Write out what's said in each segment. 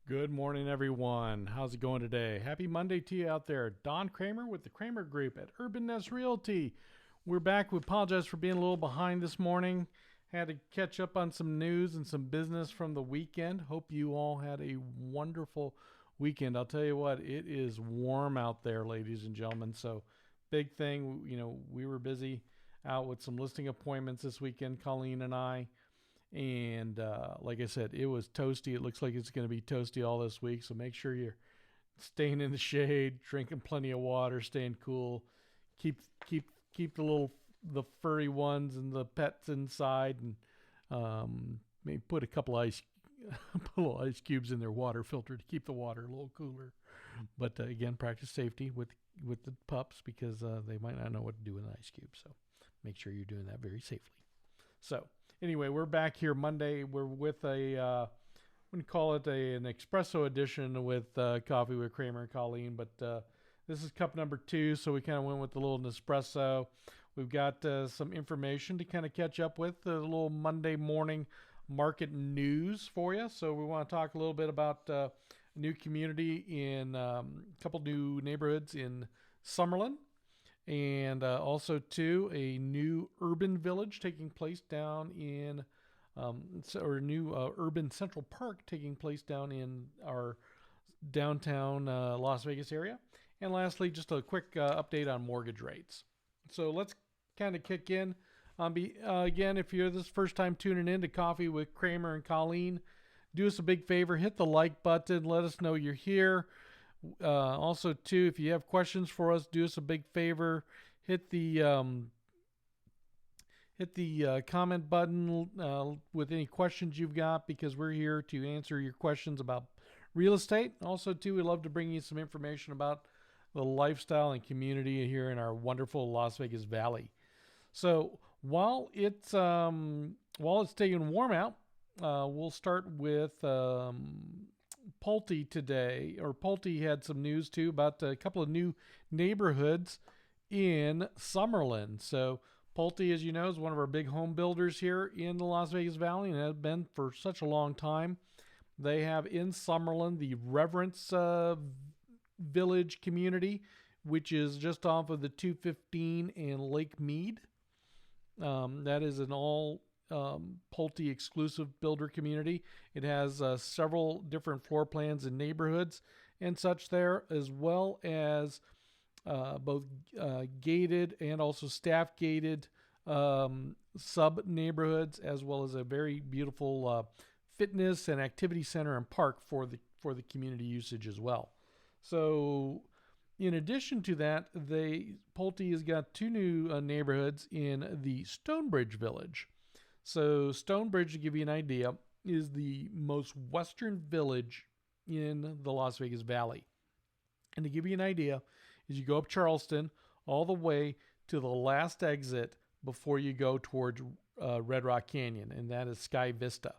Good morning, everyone. How's it going today? Happy Monday to you out there. Don Cramer with the Cramer Group at Urban Nest Realty. We're back. We apologize for being a little behind this morning. Had to catch up on some news and some business from the weekend. Hope you all had a wonderful weekend. I'll tell you what, it is warm out there, ladies and gentlemen. So, big thing, we were busy out with some listing appointments this weekend, Colleen and I. And like I said, it was toasty. It looks like it's going to be toasty all this week. So make sure you're staying in the shade, drinking plenty of water, staying cool. Keep keep the furry ones and the pets inside, and maybe put a couple put little ice cubes in their water filter to keep the water a little cooler. But again, practice safety with the pups because they might not know what to do with an ice cube. So make sure you're doing that very safely. So anyway, we're back here Monday. We're with I'm going to call it an espresso edition with coffee with Cramer and Colleen, but this is cup number 2, so we kind of went with a little Nespresso. We've got some information to kind of catch up with, a little Monday morning market news for you. So we want to talk a little bit about a new community in a couple new neighborhoods in Summerlin. And also, too, a new urban village taking place down in, or a new urban Central Park taking place down in our downtown Las Vegas area. And lastly, just a quick update on mortgage rates. So let's kind of kick in. Again, if you're this first time tuning in to Coffee with Cramer and Colleen, do us a big favor, hit the like button, let us know you're here. Also, too, if you have questions for us, do us a big favor. Hit the comment button with any questions you've got, because we're here to answer your questions about real estate. Also, too, we'd love to bring you some information about the lifestyle and community here in our wonderful Las Vegas Valley. So while it's staying warm out, we'll start with Pulte today, or Polti had some news too about a couple of new neighborhoods in Summerlin. So Pulte, as you know, is one of our big home builders here in the Las Vegas Valley and has been for such a long time. They have in Summerlin the Reverence Village community, which is just off of the 215 and Lake Mead. That is an all Pulte exclusive builder community. It has several different floor plans and neighborhoods and such there, as well as both gated and also staff gated sub neighborhoods, as well as a very beautiful fitness and activity center and park for the community usage as well. So in addition to that, Pulte has got 2 new neighborhoods in the Stonebridge village. So Stonebridge, to give you an idea, is the most western village in the Las Vegas Valley. And to give you an idea, is you go up Charleston all the way to the last exit before you go towards Red Rock Canyon, and that is Sky Vista.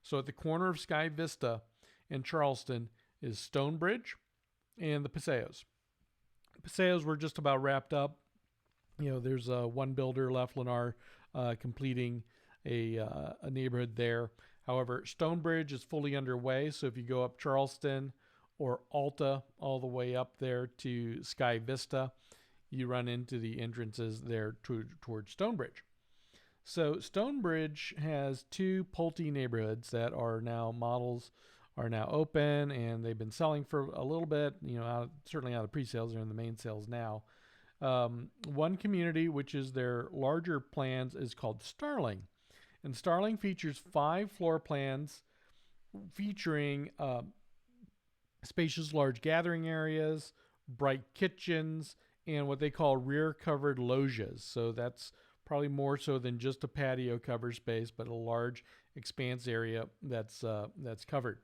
So at the corner of Sky Vista and Charleston is Stonebridge and the Paseos. Paseos were just about wrapped up. There's one builder left, Lennar, completing a neighborhood there. However, Stonebridge is fully underway. So if you go up Charleston or Alta all the way up there to Sky Vista, you run into the entrances there towards Stonebridge. So Stonebridge has 2 Pulte neighborhoods that are now open, and they've been selling for a little bit, certainly out of pre-sales. They're in the main sales now. One community, which is their larger plans, is called Starling. And Starling features 5 floor plans featuring spacious large gathering areas, bright kitchens, and what they call rear covered loggias. So that's probably more so than just a patio cover space, but a large expanse area that's covered.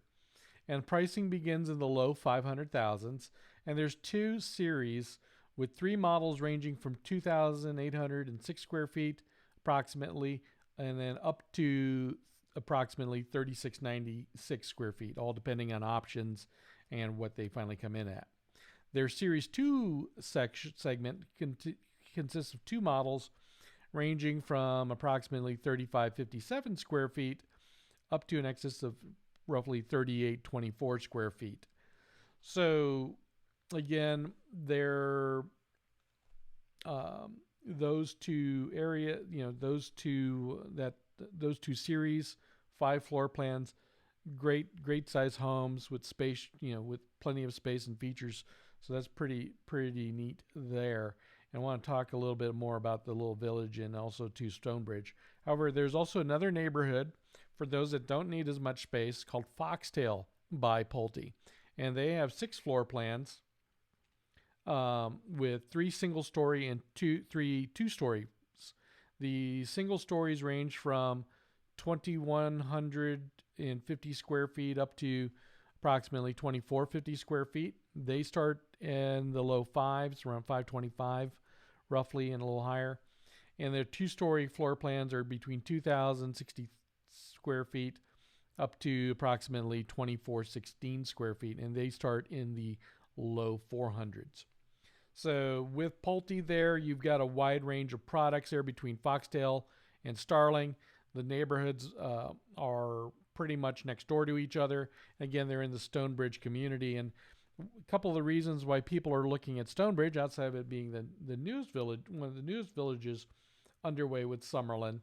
And pricing begins in the low 500,000s. And there's 2 series with 3 models ranging from 2,806 square feet approximately, and then up to approximately 3,696 square feet, all depending on options and what they finally come in at. Their Series 2 segment consists of 2 models ranging from approximately 3,557 square feet up to an excess of roughly 3824 square feet. So again, they're those two those two series, 5 floor plans, great size homes with space, with plenty of space and features. So that's pretty neat there. And I want to talk a little bit more about the little village and also to Stonebridge. However, there's also another neighborhood for those that don't need as much space called Foxtail by Pulte. And they have 6 floor plans with 3 single story and 3 two stories. The single stories range from 2,150 square feet up to approximately 2,450 square feet. They start in the low fives, around 525 roughly, and a little higher. And their 2-story floor plans are between 2,060 square feet up to approximately 2,416 square feet, and they start in the low 400s. So with Pulte there, you've got a wide range of products there between Foxtail and Starling. The neighborhoods are pretty much next door to each other. Again, they're in the Stonebridge community, and a couple of the reasons why people are looking at Stonebridge, outside of it being the newest village, one of the newest villages underway with Summerlin,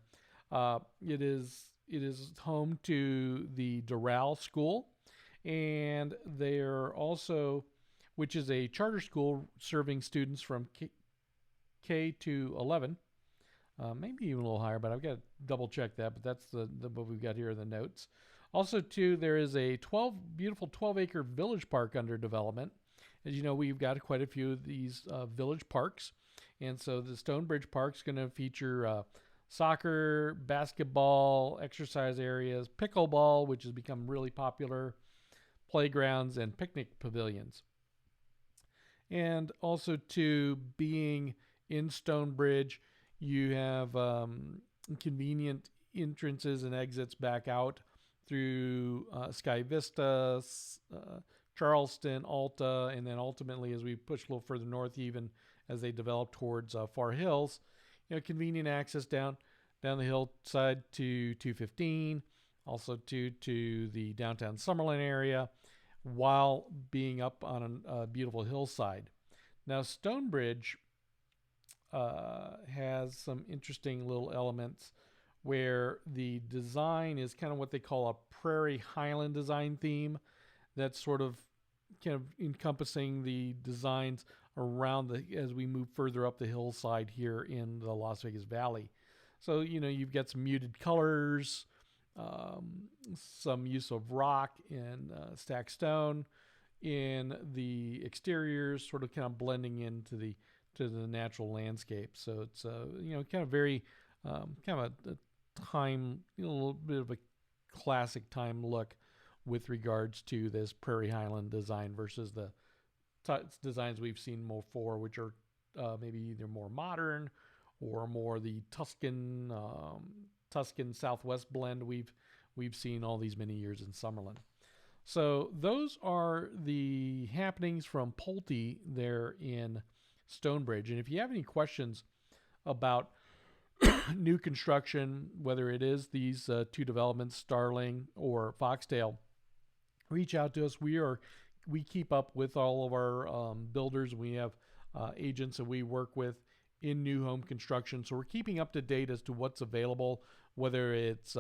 it is home to the Doral School, and they're also, which is a charter school serving students from K to 11, maybe even a little higher, but I've got to double check that. But that's the what we've got here in the notes. Also, too, there is a beautiful 12-acre village park under development. As you know, we've got quite a few of these village parks, and so the Stonebridge Park is going to feature soccer, basketball, exercise areas, pickleball, which has become really popular, playgrounds, and picnic pavilions. And also, to being in Stonebridge, you have convenient entrances and exits back out through Sky Vista, Charleston, Alta, and then ultimately, as we push a little further north, even as they develop towards Far Hills, convenient access down the hillside to 215, also to the downtown Summerlin area, while being up on a beautiful hillside. Now, Stonebridge has some interesting little elements where the design is kind of what they call a prairie highland design theme. That's sort of kind of encompassing the designs around as we move further up the hillside here in the Las Vegas Valley. So, you've got some muted colors, some use of rock and stacked stone in the exteriors, sort of kind of blending into the natural landscape. So it's kind of very kind of a time, a little bit of a classic time look with regards to this Prairie Highland design versus the designs we've seen before, which are maybe either more modern or more the Tuscan Southwest blend we've seen all these many years in Summerlin. So those are the happenings from Polti there in Stonebridge. And if you have any questions about new construction, whether it is these 2 developments, Starling or Foxtail, reach out to us. We keep up with all of our builders. We have agents that we work with in new home construction. So we're keeping up to date as to what's available, whether it's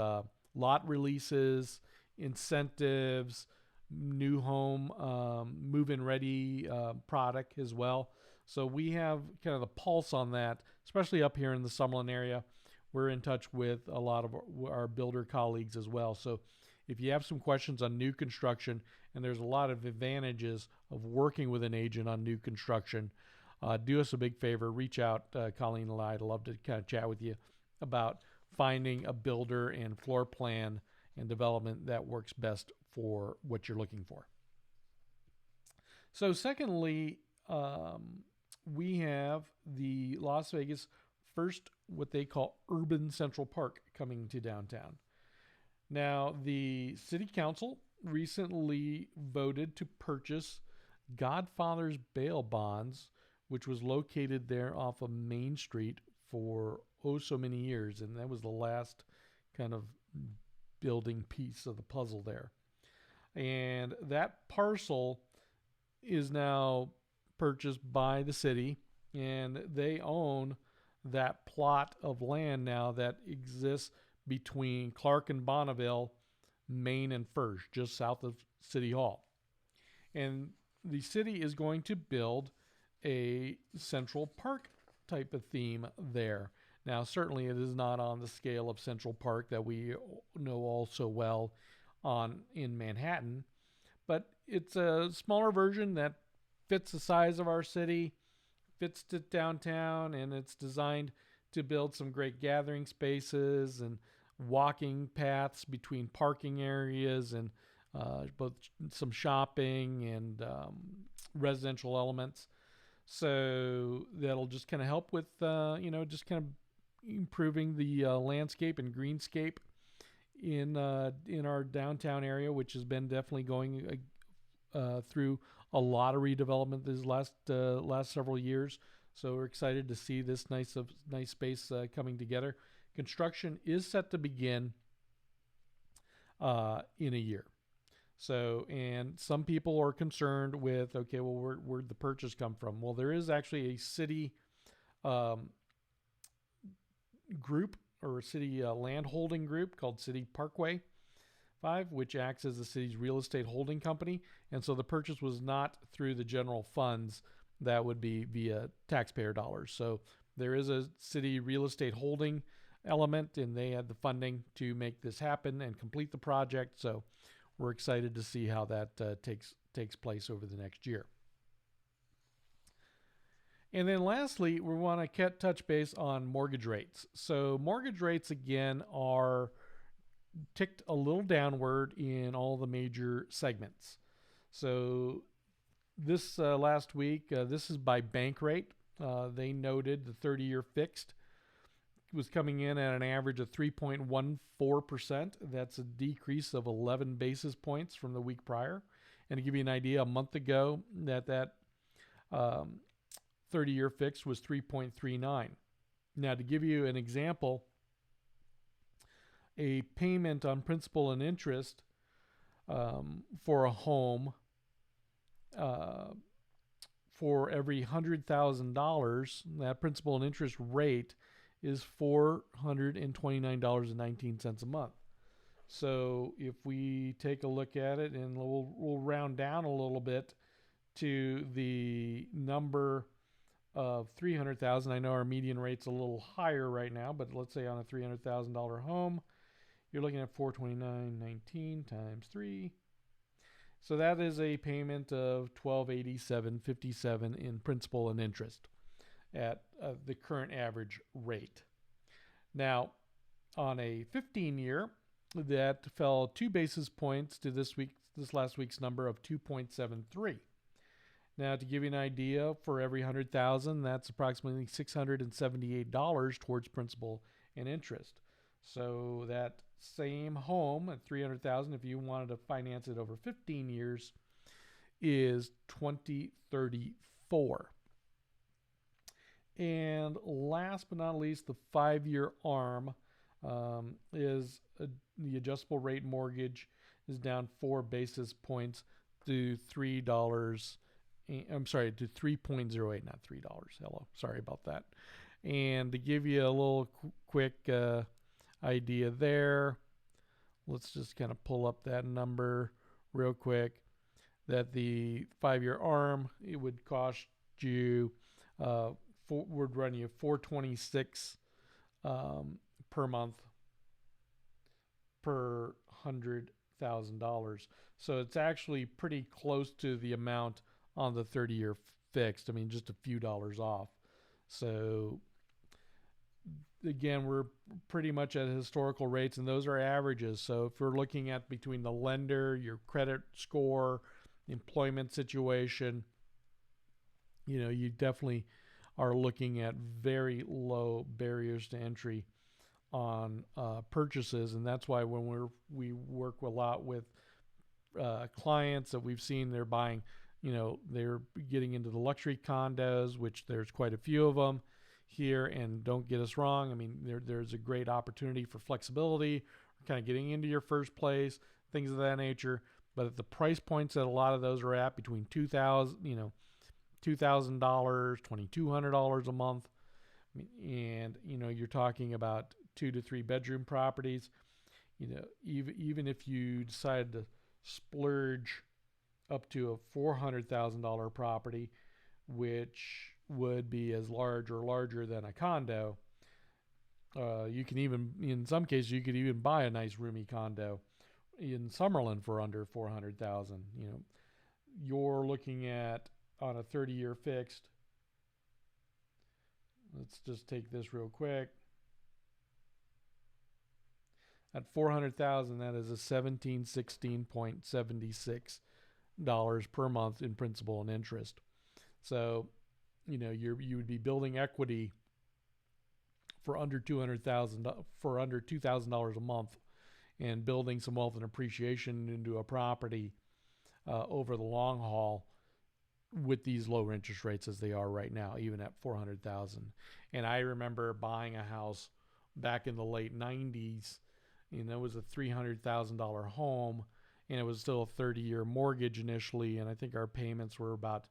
lot releases, incentives, new home move-in ready product as well. So we have kind of the pulse on that, especially up here in the Summerlin area. We're in touch with a lot of our builder colleagues as well. So if you have some questions on new construction, and there's a lot of advantages of working with an agent on new construction, do us a big favor. Reach out, Colleen and I'd love to kind of chat with you about finding a builder and floor plan and development that works best for what you're looking for. So secondly, we have the Las Vegas first, what they call Urban Central Park, coming to downtown. Now, the City Council recently voted to purchase Godfather's bail bonds, which was located there off of Main Street for so many years, and that was the last kind of building piece of the puzzle there. And that parcel is now purchased by the city, and they own that plot of land now that exists between Clark and Bonneville, Main and First, just south of City Hall. And the city is going to build a Central Park type of theme there. Now, certainly it is not on the scale of Central Park that we know all so well in Manhattan, but it's a smaller version that fits the size of our city, fits to downtown, and it's designed to build some great gathering spaces and walking paths between parking areas and both some shopping and residential elements. So that'll just kind of help with, just kind of improving the landscape and greenscape in our downtown area, which has been definitely going through a lot of redevelopment this last several years. So we're excited to see this nice space coming together. Construction is set to begin in a year. So, and some people are concerned with, okay, well, where'd the purchase come from? Well, there is actually a city group or a city land holding group called City Parkway 5, which acts as the city's real estate holding company. And so the purchase was not through the general funds. That would be via taxpayer dollars. So there is a city real estate holding element, and they had the funding to make this happen and complete the project. So we're excited to see how that takes place over the next year. And then lastly, we want to touch base on mortgage rates. So mortgage rates, again, are ticked a little downward in all the major segments. So this last week, this is by bank rate. They noted the 30-year fixed was coming in at an average of 3.14%. That's a decrease of 11 basis points from the week prior. And to give you an idea, a month ago, that 30-year fixed was 3.39. Now, to give you an example, a payment on principal and interest for a home for every $100,000, that principal and interest rate is $429.19 a month. So if we take a look at it, and we'll round down a little bit to the number of $300,000. I know our median rate's a little higher right now, but let's say on a $300,000 home, you're looking at $429.19 times 3. So that is a payment of $1,287.57 in principal and interest at the current average rate. Now, on a 15-year, that fell 2 basis points to this last week's number of 2.73. Now, to give you an idea, for every $100,000, that's approximately $678 towards principal and interest. So that same home at $300,000, if you wanted to finance it over 15 years, is $2,034. And last but not least, the 5-year ARM is the adjustable rate mortgage is down 4 basis points to $3. I'm sorry, to 3.08, not $3. Hello, sorry about that. And to give you a little quick idea there, let's just kind of pull up that number real quick. That the 5-year ARM, it would cost you would run you $426 per month per $100,000. So it's actually pretty close to the amount on the 30-year fixed. I mean, just a few dollars off. So again, we're pretty much at historical rates, and those are averages. So if we're looking at between the lender, your credit score, employment situation, you definitely are looking at very low barriers to entry on purchases. And that's why when we work a lot with clients that we've seen, they're buying, they're getting into the luxury condos, which there's quite a few of them here. And don't get us wrong, I mean, there's a great opportunity for flexibility, kind of getting into your first place, things of that nature. but at the price points that a lot of those are at, between $2,000, $2,200 a month, and you're talking about 2 to 3 bedroom properties. Even if you decide to splurge up to a $400,000 property, which would be as large or larger than a condo, you can even, in some cases, you could even buy a nice roomy condo in Summerlin for under $400,000. You're looking at, on a 30-year fixed. Let's just take this real quick. At $400,000, that is a $1,716.76 per month in principal and interest. So, you would be building equity for under $2,000 a month, and building some wealth and appreciation into a property over the long haul with these lower interest rates as they are right now, even at $400,000. And I remember buying a house back in the late 90s, and it was a $300,000 home, and it was still a 30-year mortgage initially, and I think our payments were about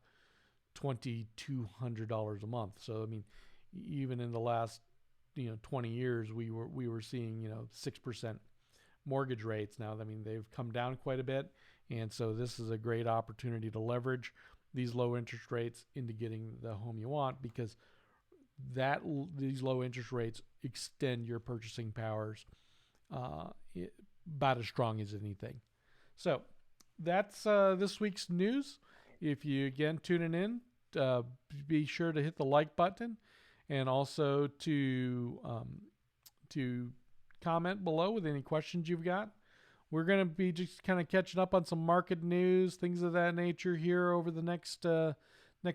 $2,200 a month. So even in the last 20 years, we were seeing 6% mortgage rates. Now they've come down quite a bit, and so this is a great opportunity to leverage these low interest rates into getting the home you want, because these low interest rates extend your purchasing powers about as strong as anything. So that's this week's news. If you again tuning in, be sure to hit the like button, and also to comment below with any questions you've got. We're going to be just kind of catching up on some market news, things of that nature here over the next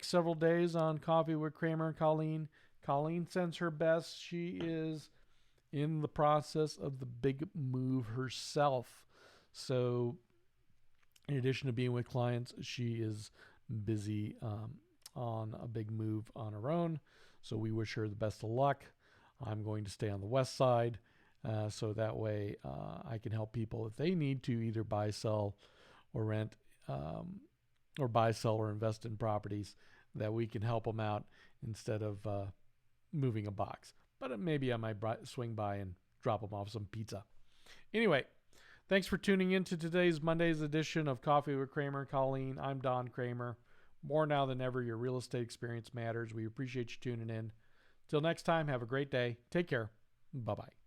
several days on Coffee with Cramer and Colleen. Colleen sends her best. She is in the process of the big move herself. So in addition to being with clients, she is busy on a big move on her own. So we wish her the best of luck. I'm going to stay on the west side, so that way I can help people if they need to either buy, sell, or rent, or buy, sell, or invest in properties, that we can help them out instead of moving a box. But maybe I might swing by and drop them off some pizza. Anyway, thanks for tuning in to today's Monday's edition of Coffee with Cramer and Colleen. I'm Don Cramer. More now than ever, your real estate experience matters. We appreciate you tuning in. Till next time, have a great day. Take care. Bye-bye.